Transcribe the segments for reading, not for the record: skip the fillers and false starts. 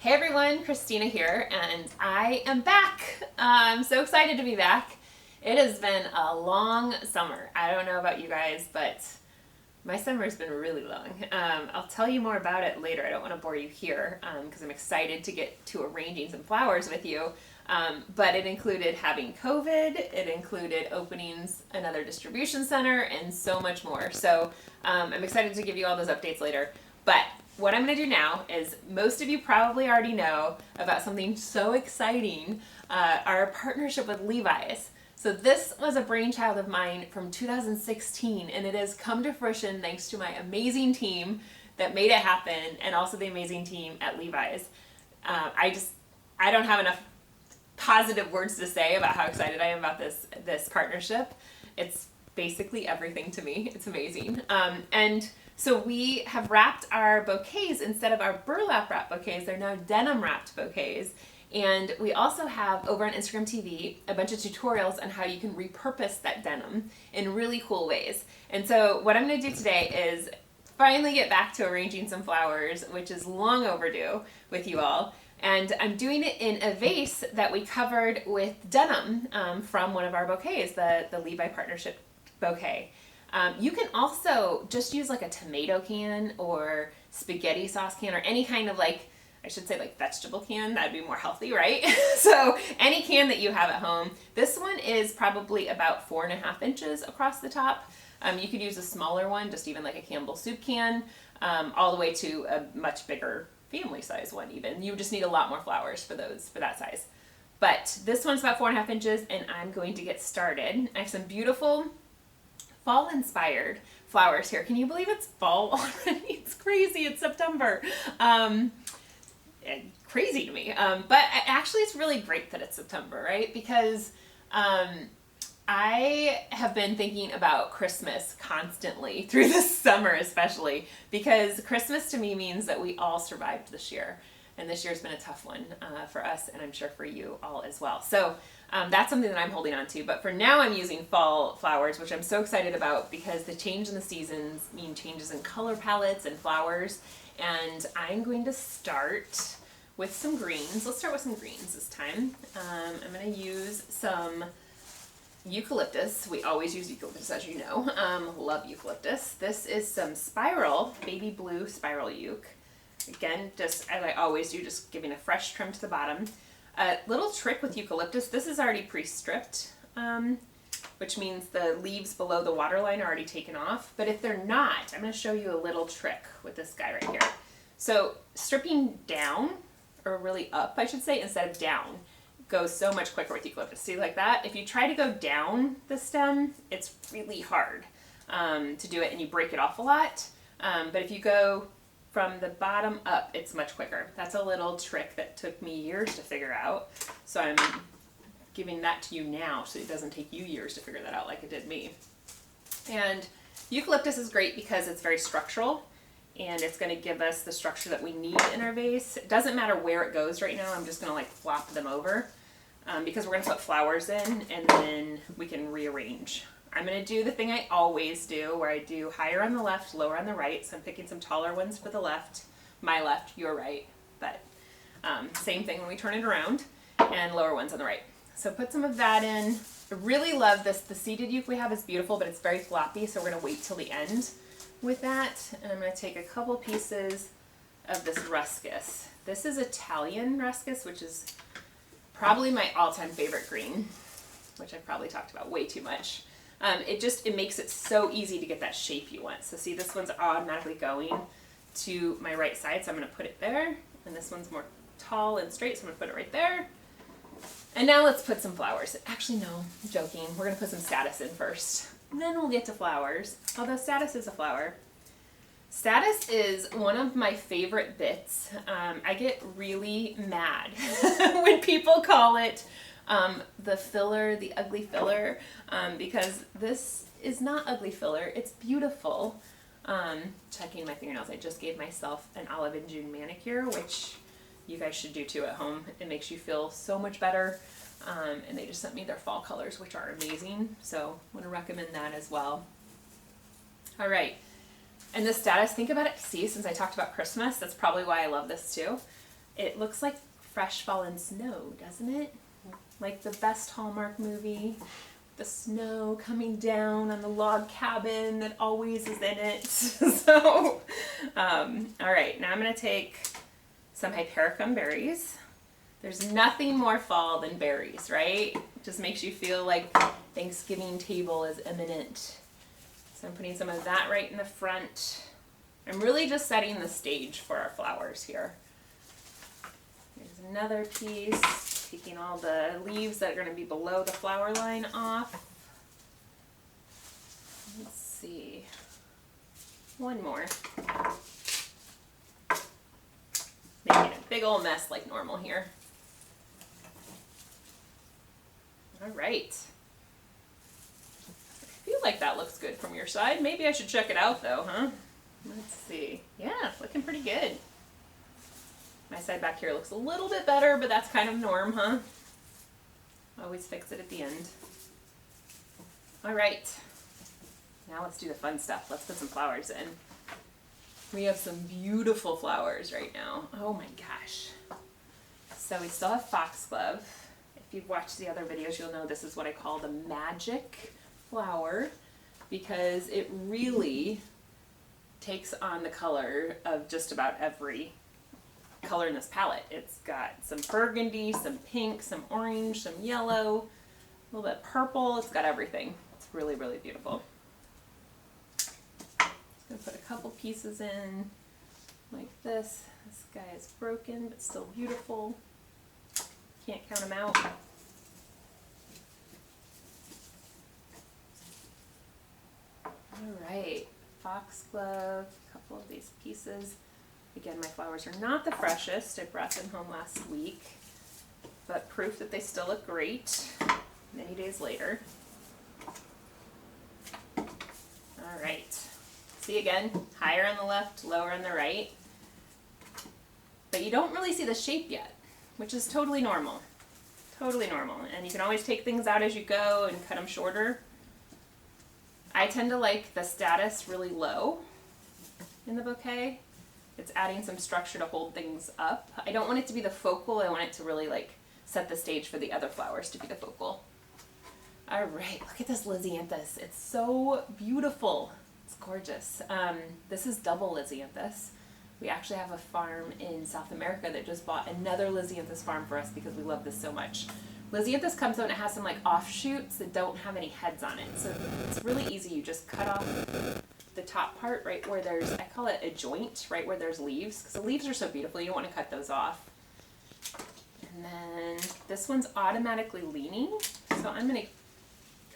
Hey everyone, Christina here, and I am back. I'm so excited to be back. It has been a long summer. I don't know about you guys, but my summer's been really long. I'll tell you more about it later. I don't want to bore you here because I'm excited to get to arranging some flowers with you. But it included having COVID, it included openings another distribution center, and so much more. So I'm excited to give you all those updates later. But what I'm going to do now is, most of you probably already know about something so exciting, our partnership with Levi's. So this was a brainchild of mine from 2016, and it has come to fruition thanks to my amazing team that made it happen, and also the amazing team at Levi's. I don't have enough positive words to say about how excited I am about this partnership. It's basically everything to me. It's amazing. And so we have wrapped our bouquets, instead of our burlap wrap bouquets, they're now denim wrapped bouquets. And we also have over on Instagram TV a bunch of tutorials on how you can repurpose that denim in really cool ways. And so what I'm going to do today is finally get back to arranging some flowers, which is long overdue with you all. And I'm doing it in a vase that we covered with denim from one of our bouquets, the Levi Partnership bouquet. You can also just use like a tomato can or spaghetti sauce can, or any kind of vegetable can. That'd be more healthy, right? So any can that you have at home. This one is probably about 4.5 inches across the top. You could use a smaller one, just even like a Campbell soup can, all the way to a much bigger family size one even. You just need a lot more flowers for that size. But this one's about 4.5 inches, and I'm going to get started. I have some beautiful fall inspired flowers here. Can you believe it's fall already? It's crazy. It's September. Crazy to me. But actually it's really great that it's September, right? Because I have been thinking about Christmas constantly through this summer, especially because Christmas to me means that we all survived this year. And this year's been a tough one for us, and I'm sure for you all as well. So that's something that I'm holding on to. But for now, I'm using fall flowers, which I'm so excited about because the change in the seasons mean changes in color palettes and flowers. And I'm going to start with some greens. Let's start with some greens this time. I'm going to use some eucalyptus. We always use eucalyptus, as you know. Love eucalyptus. This is some spiral, baby blue spiral euc. Again, just as I always do, just giving a fresh trim to the bottom. A little trick with eucalyptus, this is already pre-stripped, which means the leaves below the waterline are already taken off. But if they're not, I'm going to show you a little trick with this guy right here. So stripping down, or really up, I should say, instead of down, goes so much quicker with eucalyptus. See, like that? If you try to go down the stem, it's really hard to do it, and you break it off a lot. But if you go from the bottom up, it's much quicker. That's a little trick that took me years to figure out. So I'm giving that to you now so it doesn't take you years to figure that out like it did me. And eucalyptus is great because it's very structural, and it's going to give us the structure that we need in our vase. It doesn't matter where it goes right now. I'm just going to flop them over because we're going to put flowers in, and then we can rearrange. I'm going to do the thing I always do, where I do higher on the left, lower on the right. So I'm picking some taller ones for the left, my left, your right, but same thing when we turn it around, and lower ones on the right. So put some of that in. I really love this. The seeded euc we have is beautiful, but it's very floppy, so we're going to wait till the end with that. And I'm going to take a couple pieces of this ruscus. This is Italian ruscus, which is probably my all-time favorite green, which I've probably talked about way too much. It makes it so easy to get that shape you want. So see, this one's automatically going to my right side, so I'm going to put it there. And this one's more tall and straight, so I'm going to put it right there. And now let's put some flowers. Actually, no, I'm joking. We're going to put some statice in first. And then we'll get to flowers, although statice is a flower. Statice is one of my favorite bits. I get really mad when people call it the filler, the ugly filler, because this is not ugly filler. It's beautiful. Checking my fingernails. I just gave myself an Olive and June manicure, which you guys should do too at home. It makes you feel so much better. And they just sent me their fall colors, which are amazing. So I want to recommend that as well. All right. And the statice, think about it. See, since I talked about Christmas, that's probably why I love this too. It looks like fresh fallen snow, doesn't it? Like the best Hallmark movie. The snow coming down on the log cabin that always is in it. So, all right, now I'm going to take some Hypericum berries. There's nothing more fall than berries, right? Just makes you feel like Thanksgiving table is imminent. So I'm putting some of that right in the front. I'm really just setting the stage for our flowers here. Here's another piece, taking all the leaves that are going to be below the flower line off. Let's see, one more. Making a big old mess like normal here. All right. I feel like that looks good from your side. Maybe I should check it out though, huh? Let's see. Yeah, looking pretty good. My side back here looks a little bit better, but that's kind of norm, huh? Always fix it at the end. All right. Now let's do the fun stuff. Let's put some flowers in. We have some beautiful flowers right now. Oh my gosh. So we still have foxglove. If you've watched the other videos, you'll know this is what I call the magic flower because it really takes on the color of just about every color in this palette. It's got some burgundy, some pink, some orange, some yellow, a little bit purple. It's got everything. It's really, really beautiful. Just gonna put a couple pieces in like this. This guy is broken, but still beautiful. Can't count them out. All right, foxglove, a couple of these pieces. Again, my flowers are not the freshest. I brought them home last week, but proof that they still look great many days later. All right, see again, higher on the left, lower on the right. But you don't really see the shape yet, which is totally normal. Totally normal. And you can always take things out as you go and cut them shorter. I tend to like the status really low in the bouquet. It's adding some structure to hold things up. I don't want it to be the focal. I want it to really like set the stage for the other flowers to be the focal. All right, look at this Lisianthus. It's so beautiful. It's gorgeous. This is double Lisianthus. We actually have a farm in South America that just bought another Lisianthus farm for us because we love this so much. Lisianthus comes out and it has some like offshoots that don't have any heads on it. So it's really easy. You just cut off the top part right where there's, I call it a joint, right where there's leaves. Because the leaves are so beautiful, you don't want to cut those off. And then this one's automatically leaning. So I'm going to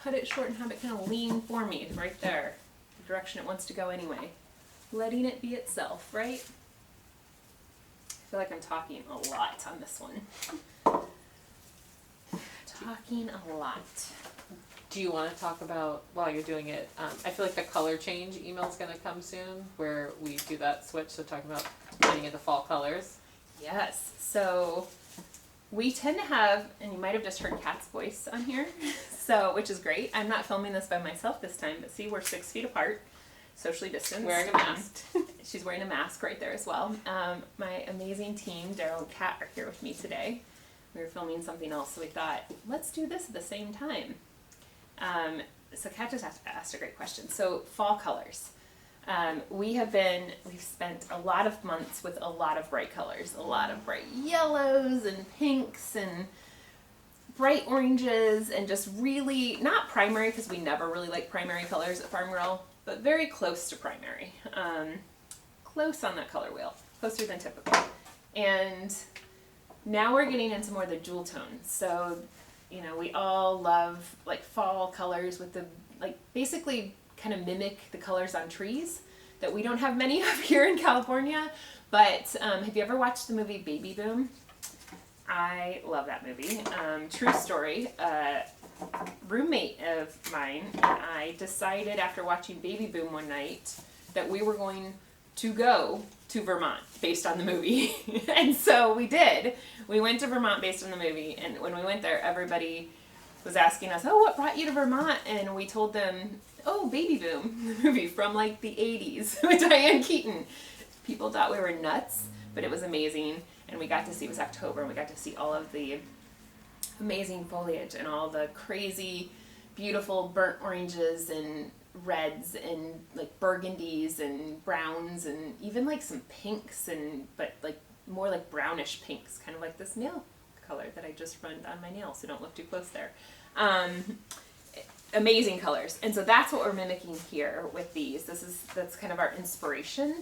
cut it short and have it kind of lean for me right there. The direction it wants to go anyway. Letting it be itself, right? I feel like I'm talking a lot on this one. Talking a lot. Do you want to talk about, while you're doing it, I feel like the color change email is going to come soon, where we do that switch, so talking about getting into fall colors. Yes, so we tend to have, and you might have just heard Kat's voice on here, so which is great. I'm not filming this by myself this time, but see, we're 6 feet apart, socially distanced. Wearing a mask. She's wearing a mask right there as well. My amazing team, Daryl and Kat, are here with me today. We were filming something else, so we thought, let's do this at the same time. So Kat just asked a great question. So fall colors. We've spent a lot of months with a lot of bright colors, a lot of bright yellows and pinks and bright oranges and just really, not primary because we never really like primary colors at Farmgirl, but very close to primary. Close on that color wheel, closer than typical. And now we're getting into more of the jewel tones. So, you know, we all love like fall colors with the, like basically kind of mimic the colors on trees that we don't have many of here in California. But have you ever watched the movie Baby Boom? I love that movie. True story. Roommate of mine and I decided after watching Baby Boom one night that we were going to go to Vermont based on the movie. And so we did. We went to Vermont based on the movie, and when we went there, everybody was asking us, oh, what brought you to Vermont? And we told them, oh, Baby Boom, the movie from like the 80s with Diane Keaton. People thought we were nuts, but it was amazing. and we got to see, it was October, and we got to see all of the amazing foliage and all the crazy, beautiful burnt oranges and reds and like burgundies and browns and even like some pinks, and but like more like brownish pinks, kind of like this nail color that I just rubbed on my nail, so don't look too close there. Amazing colors. And so that's what we're mimicking here with these. That's kind of our inspiration,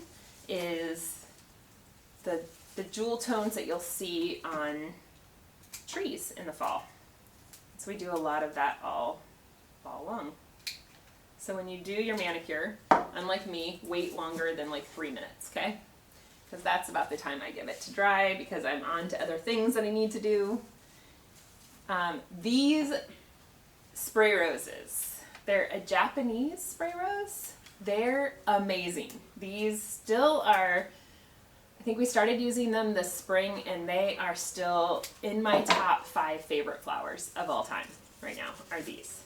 is the jewel tones that you'll see on trees in the fall. So we do a lot of that all along. So when you do your manicure, unlike me, wait longer than like 3 minutes, okay? Because that's about the time I give it to dry, because I'm on to other things that I need to do. These spray roses, they're a Japanese spray rose. They're amazing. These still are, I think we started using them this spring, and they are still in my top 5 favorite flowers of all time right now, are these.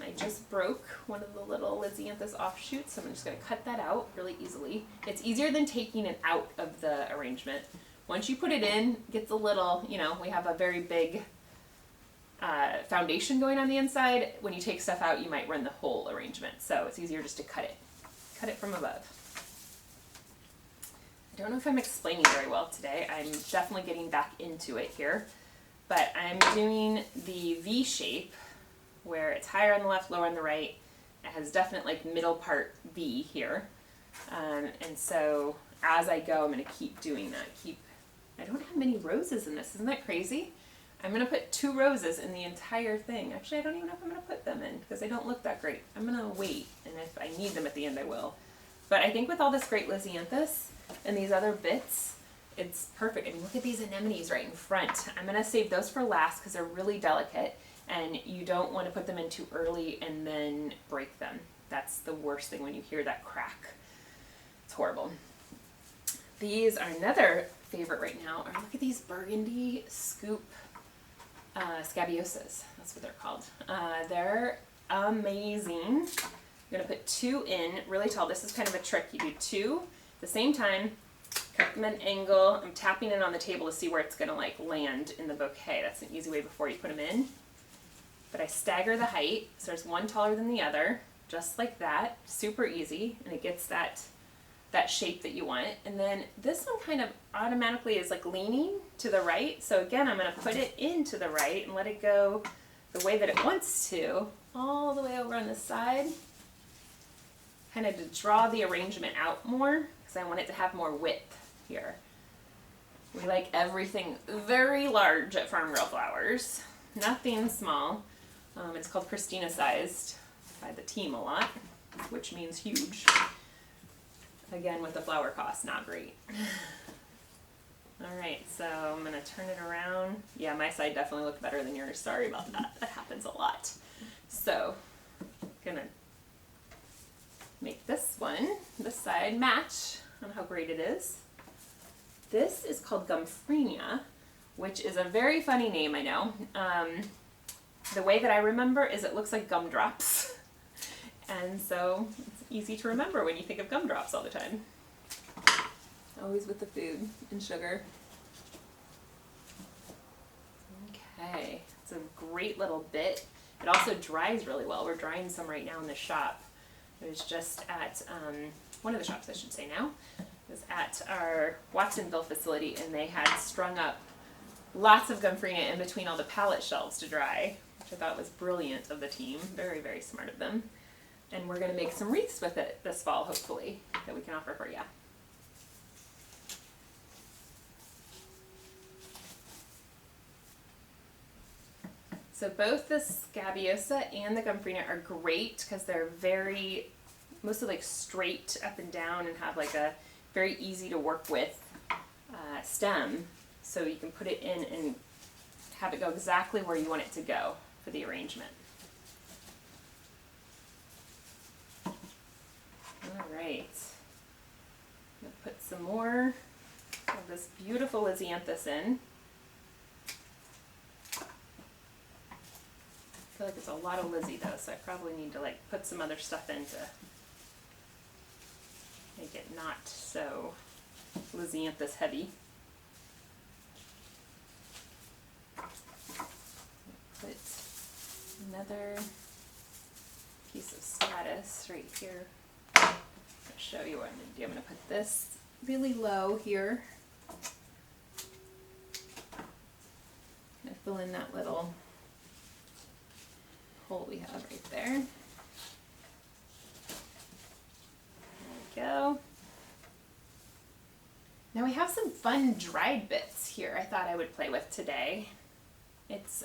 I just broke one of the little Lysianthus offshoots, so I'm just going to cut that out really easily. It's easier than taking it out of the arrangement. Once you put it in, it gets a little, we have a very big foundation going on the inside. When you take stuff out, you might run the whole arrangement, so it's easier just to cut it from above. I don't know if I'm explaining very well today. I'm definitely getting back into it here, but I'm doing the V shape, where it's higher on the left, lower on the right. It has definite like middle part V here. And so as I go, I'm gonna keep doing that. I don't have many roses in this, isn't that crazy? I'm gonna put 2 roses in the entire thing. Actually, I don't even know if I'm gonna put them in, because they don't look that great. I'm gonna wait, and if I need them at the end, I will. But I think with all this great Lysianthus and these other bits, it's perfect. I mean, look at these anemones right in front. I'm gonna save those for last, because they're really delicate. And you don't want to put them in too early and then break them. That's the worst thing, when you hear that crack. It's horrible. These are another favorite right now. Look at these burgundy scoop scabiosas. That's what they're called. They're amazing. I'm going to put 2 in really tall. This is kind of a trick. You do 2 at the same time. Cut them at an angle. I'm tapping it on the table to see where it's going to like land in the bouquet. That's an easy way before you put them in. But I stagger the height, so there's one taller than the other, just like that. Super easy, and it gets that shape that you want. And then this one kind of automatically is like leaning to the right. So again, I'm going to put it into the right and let it go the way that it wants to, all the way over on this side. Kind of to draw the arrangement out more, because I want it to have more width here. We like everything very large at Farmgirl Flowers, nothing small. It's called Christina sized by the team a lot, which means huge. Again, with the flower cost, not great. All right, so I'm going to turn it around. Yeah, my side definitely looked better than yours. Sorry about that. That happens a lot. So, going to make this side match on how great it is. This is called Gumfrenia, which is a very funny name, I know. The way that I remember is it looks like gumdrops. And so it's easy to remember when you think of gumdrops all the time. Always with the food and sugar. Okay, it's a great little bit. It also dries really well. We're drying some right now in the shop. It was just at one of the shops, I should say now. It was at our Watsonville facility, and they had strung up lots of Gumfrenia in between all the pallet shelves to dry, which I thought was brilliant of the team. Very, very smart of them. And we're going to make some wreaths with it this fall, hopefully, that we can offer for you. So both the Scabiosa and the Gumfrenia are great because they're mostly like straight up and down and have like a very easy to work with stem. So you can put it in and have it go exactly where you want it to go for the arrangement. All right. I'm going to put some more of this beautiful Lysianthus in. I feel like it's a lot of Lizzie though, so I probably need to like put some other stuff in to make it not so Lysianthus heavy. another piece of status right here. I'll show you what I'm going to do. I'm going to put this really low here. I'm going to fill in that little hole we have right there. There we go. Now we have some fun dried bits here I thought I would play with today. It's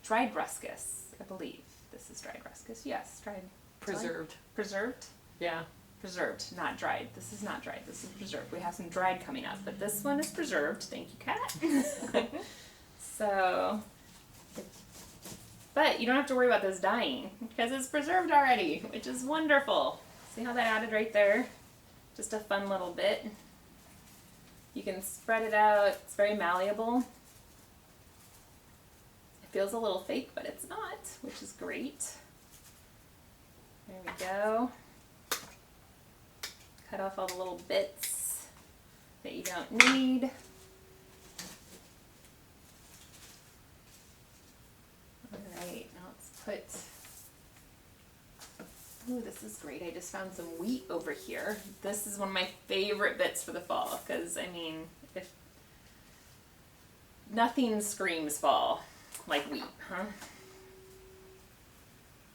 dried ruscus, I believe. This is dried ruscus. Yes, dried. Preserved. Preserved? Yeah. Preserved, not dried. This is not dried. This is preserved. We have some dried coming up, but this one is preserved. Thank you, Kat. So, but you don't have to worry about this dying because it's preserved already, which is wonderful. See how that added right there? Just a fun little bit. You can spread it out. It's very malleable. It feels a little fake, but it's not, which is great. There we go. Cut off all the little bits that you don't need. Alright, now let's put, ooh, this is great. I just found some wheat over here. This is one of my favorite bits for the fall because, I mean, if nothing screams fall like wheat, huh?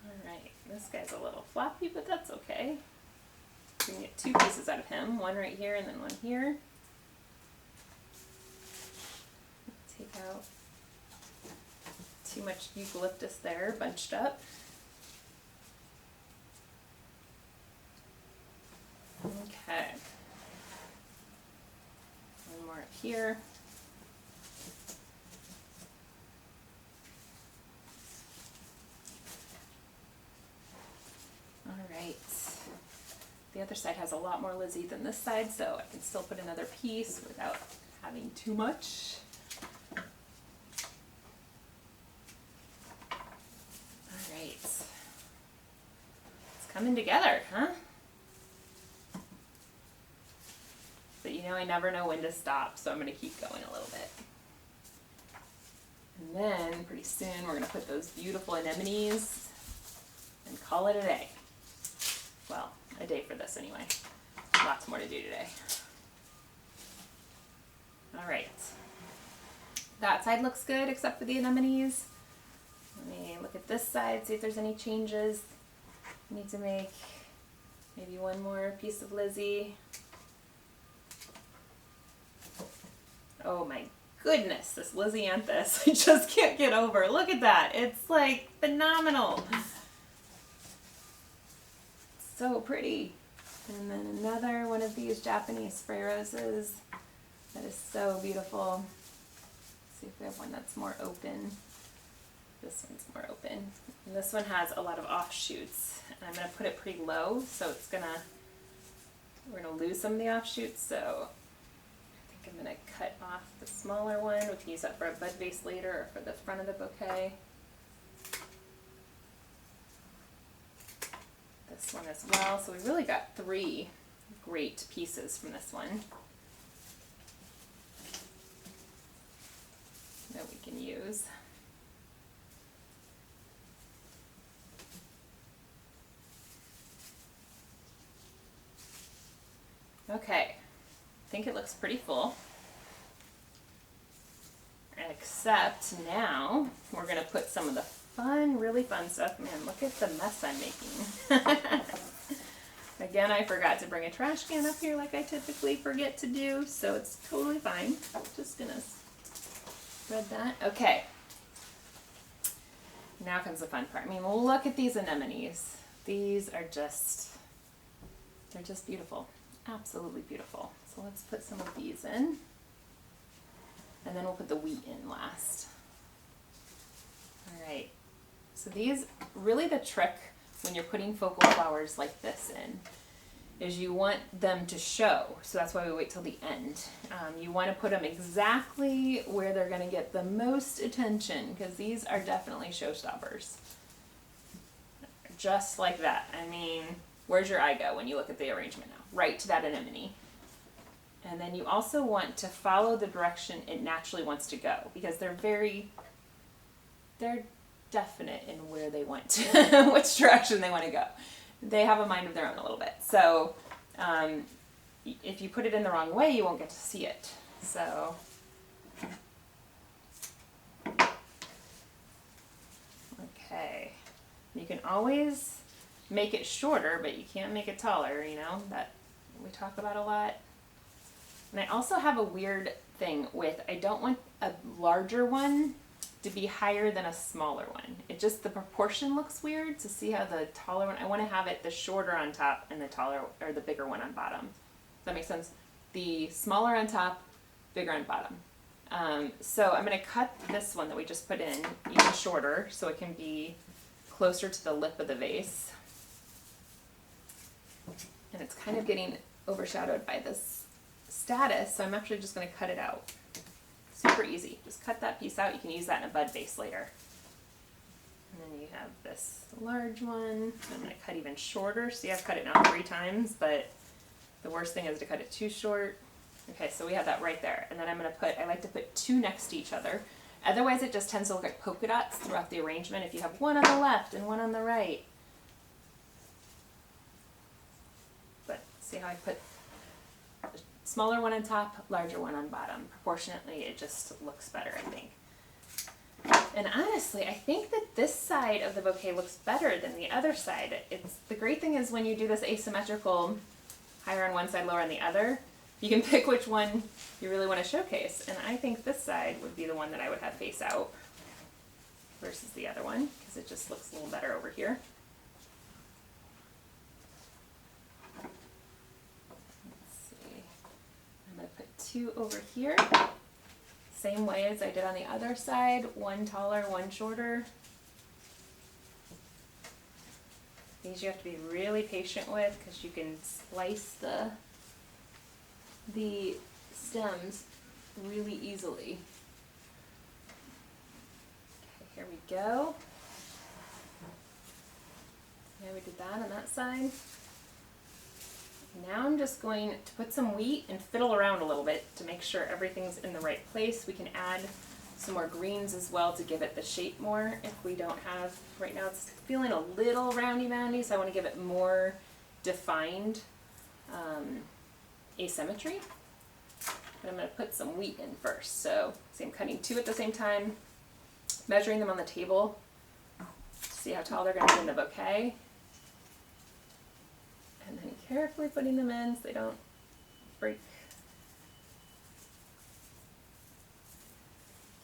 Alright, this guy's a little floppy, but that's okay. We can get two pieces out of him, one right here and then one here. Take out too much eucalyptus there, bunched up. Okay. One more up here. All right. The other side has a lot more Lizzie than this side, so I can still put another piece without having too much. All right. It's coming together, huh? But you know, I never know when to stop, so I'm going to keep going a little bit. And then, pretty soon, we're going to put those beautiful anemones and call it a day. Well, a day for this anyway. Lots more to do today. All right. That side looks good except for the anemones. Let me look at this side, see if there's any changes. I need to make maybe one more piece of Lizzie. Oh my goodness, this Lizzyanthus, I just can't get over. Look at that. It's like phenomenal. So pretty. And then another one of these Japanese spray roses that is so beautiful. Let's see if we have one that's more open. This one's more open. And this one has a lot of offshoots. And I'm going to put it pretty low, so we're going to lose some of the offshoots, so I think I'm going to cut off the smaller one. We can use that for a bud vase later or for the front of the bouquet. This one as well. So we really got 3 great pieces from this one that we can use. Okay, I think it looks pretty full. Except now we're going to put some of the fun, really fun stuff. Man, look at the mess I'm making. Again, I forgot to bring a trash can up here like I typically forget to do, so it's totally fine. Just gonna spread that. Okay. Now comes the fun part. I mean, look at these anemones. These are they're just beautiful. Absolutely beautiful. So let's put some of these in. And then we'll put the wheat in last. All right. So these, really the trick when you're putting focal flowers like this in is you want them to show. So that's why we wait till the end. You want to put them exactly where they're going to get the most attention, because these are definitely showstoppers. Just like that. I mean, where's your eye go when you look at the arrangement now? Right to that anemone. And then you also want to follow the direction it naturally wants to go, because they're definite in where they want to, which direction they want to go. They have a mind of their own a little bit. So if you put it in the wrong way, you won't get to see it. So okay, you can always make it shorter, but you can't make it taller, you know, that we talk about a lot. And I also have a weird thing with, I don't want a larger one to be higher than a smaller one. It just, the proportion looks weird. To see how the taller one, I want to have it the shorter on top and the taller, or the bigger one on bottom. Does that make sense? The smaller on top, bigger on bottom. So I'm going to cut this one that we just put in even shorter so it can be closer to the lip of the vase. And it's kind of getting overshadowed by this status, so I'm actually just going to cut it out. Super easy. Just cut that piece out. You can use that in a bud vase later. And then you have this large one. I'm going to cut even shorter. See, I've cut it now 3 times, but the worst thing is to cut it too short. Okay, so we have that right there. And then I'm going to put, I like to put 2 next to each other. Otherwise, it just tends to look like polka dots throughout the arrangement if you have one on the left and one on the right. But see how I put the smaller one on top, larger one on bottom. Proportionately, it just looks better, I think. And honestly, I think that this side of the bouquet looks better than the other side. It's, the great thing is when you do this asymmetrical, higher on one side, lower on the other, you can pick which one you really want to showcase. And I think this side would be the one that I would have face out versus the other one, because it just looks a little better over here. Let's see. I'm going to put 2 over here. Same way as I did on the other side, one taller, one shorter. These you have to be really patient with because you can slice the stems really easily. Okay, here we go. Now we did that on that side. Now I'm just going to put some wheat and fiddle around a little bit to make sure everything's in the right place. We can add some more greens as well to give it the shape more if we don't have, right now it's feeling a little roundy-moundy, so I want to give it more defined asymmetry. But I'm going to put some wheat in first. So see, I'm cutting 2 at the same time, measuring them on the table, see how tall they're going to be in the bouquet. And then carefully putting them in so they don't break.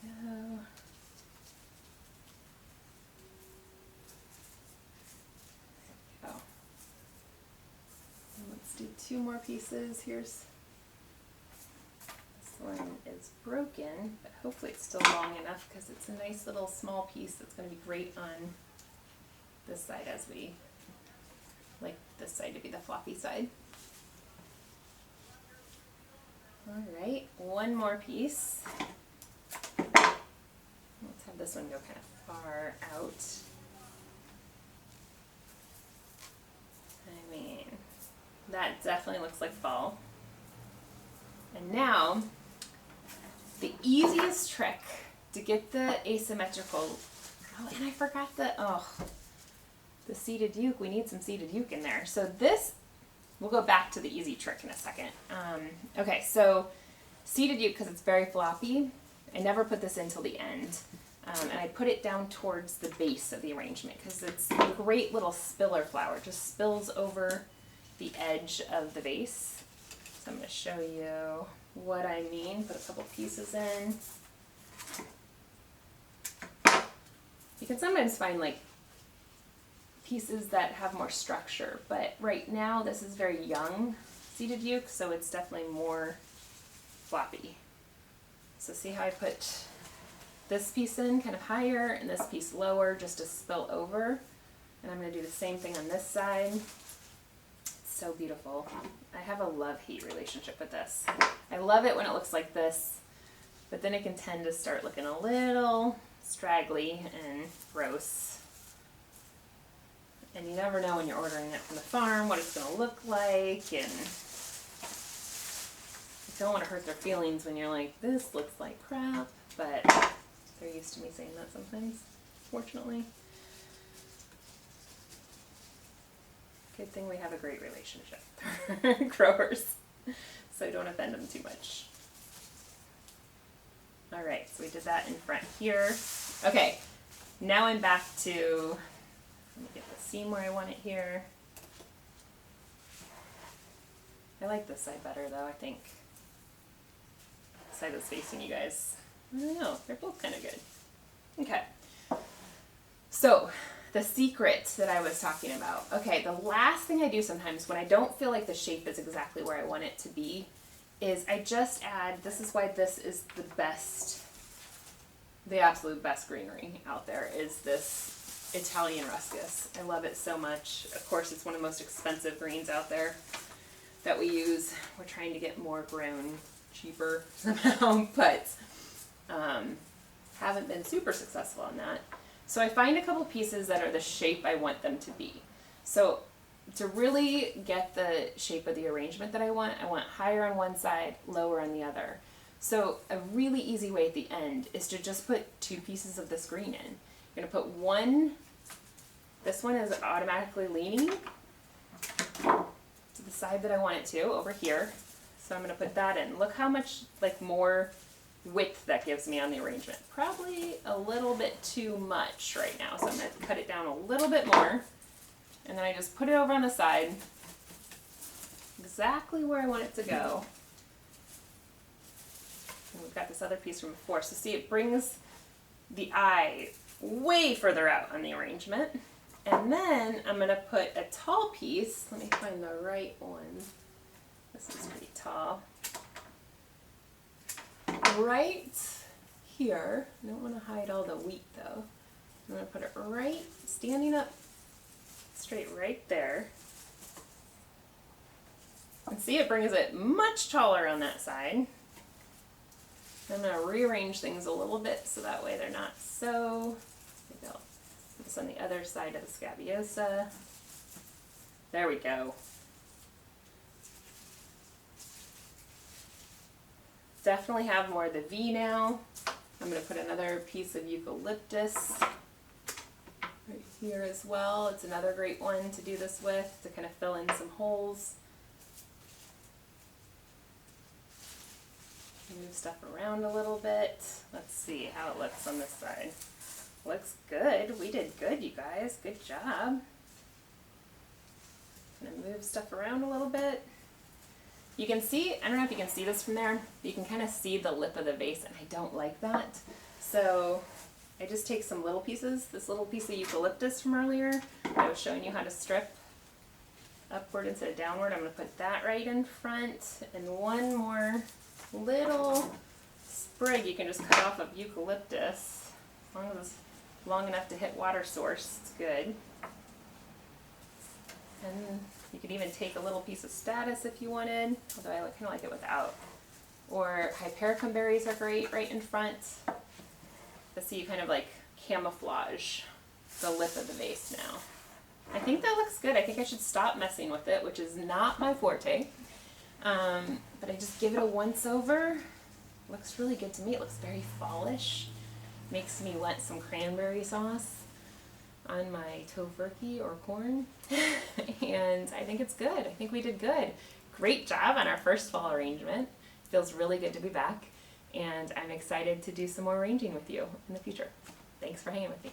Go. Oh. Let's do 2 more pieces. Here's, this one is broken, but hopefully it's still long enough because it's a nice little small piece that's going to be great on this side, as we like this side to be the floppy side. Alright, 1 more piece. Let's have this one go kind of far out. I mean, that definitely looks like fall. And now, the easiest trick to get the asymmetrical, oh, and I forgot the seeded uke. We need some seeded uke in there. So this, we'll go back to the easy trick in a second. Okay, so seeded uke, because it's very floppy, I never put this in till the end. And I put it down towards the base of the arrangement because it's a great little spiller flower. It just spills over the edge of the vase. So I'm going to show you what I mean. Put a couple pieces in. You can sometimes find like pieces that have more structure, but right now this is very young seeded uke, so it's definitely more floppy. So see how I put this piece in kind of higher and this piece lower just to spill over, and I'm going to do the same thing on this side. It's so beautiful. I have a love-hate relationship with this. I love it when it looks like this, but then it can tend to start looking a little straggly and gross. And you never know when you're ordering it from the farm what it's going to look like, and you don't want to hurt their feelings when you're like, this looks like crap, but they're used to me saying that sometimes. fortunately. Good thing we have a great relationship, growers, so don't offend them too much. All right, so we did that in front here. Okay, now I'm back to, let me get the seam where I want it here. I like this side better though, I think. The side that's facing you guys. I don't know, they're both kind of good. Okay, so the secret that I was talking about. Okay, the last thing I do sometimes when I don't feel like the shape is exactly where I want it to be is I just add, this is why this is the best, the absolute best greenery out there, is this Italian ruscus. I love it so much. Of course, it's one of the most expensive greens out there that we use. We're trying to get more grown cheaper somehow, but haven't been super successful on that. So I find a couple pieces that are the shape I want them to be. So to really get the shape of the arrangement that I want higher on one side, lower on the other. So a really easy way at the end is to just put 2 pieces of this green in. You're gonna put one, this one is automatically leaning to the side that I want it to, over here. So I'm gonna put that in. Look how much like more width that gives me on the arrangement. Probably a little bit too much right now, so I'm going to cut it down a little bit more, and then I just put it over on the side exactly where I want it to go. And we've got this other piece from before, so see, it brings the eye way further out on the arrangement. And then I'm going to put a tall piece. Let me find the right one. This is pretty tall. Right here, I don't want to hide all the wheat though. I'm going to put it right, standing up straight right there. And see, it brings it much taller on that side. I'm going to rearrange things a little bit so that way they're not so, maybe I'll put this on the other side of the scabiosa. There we go. Definitely have more of the V now. I'm going to put another piece of eucalyptus right here as well. It's another great one to do this with, to kind of fill in some holes. Move stuff around a little bit. Let's see how it looks on this side. Looks good. We did good, you guys. Good job. Gonna move stuff around a little bit. You can see, I don't know if you can see this from there, but you can kind of see the lip of the vase, and I don't like that. So I just take some little pieces, this little piece of eucalyptus from earlier, I was showing you how to strip upward instead of downward. I'm going to put that right in front, and one more little sprig you can just cut off of eucalyptus, as long as it's long enough to hit water source, it's good. And you could even take a little piece of statice if you wanted, although I kind of like it without. Or hypericum berries are great right in front. Let's see, you kind of like camouflage the lip of the vase now. I think that looks good. I think I should stop messing with it, which is not my forte. But I just give it a once over. Looks really good to me. It looks very fallish. Makes me want some cranberry sauce on my tofurkey or corn. And I think it's good. I think we did good. Great job on our first fall arrangement. Feels really good to be back. And I'm excited to do some more arranging with you in the future. Thanks for hanging with me.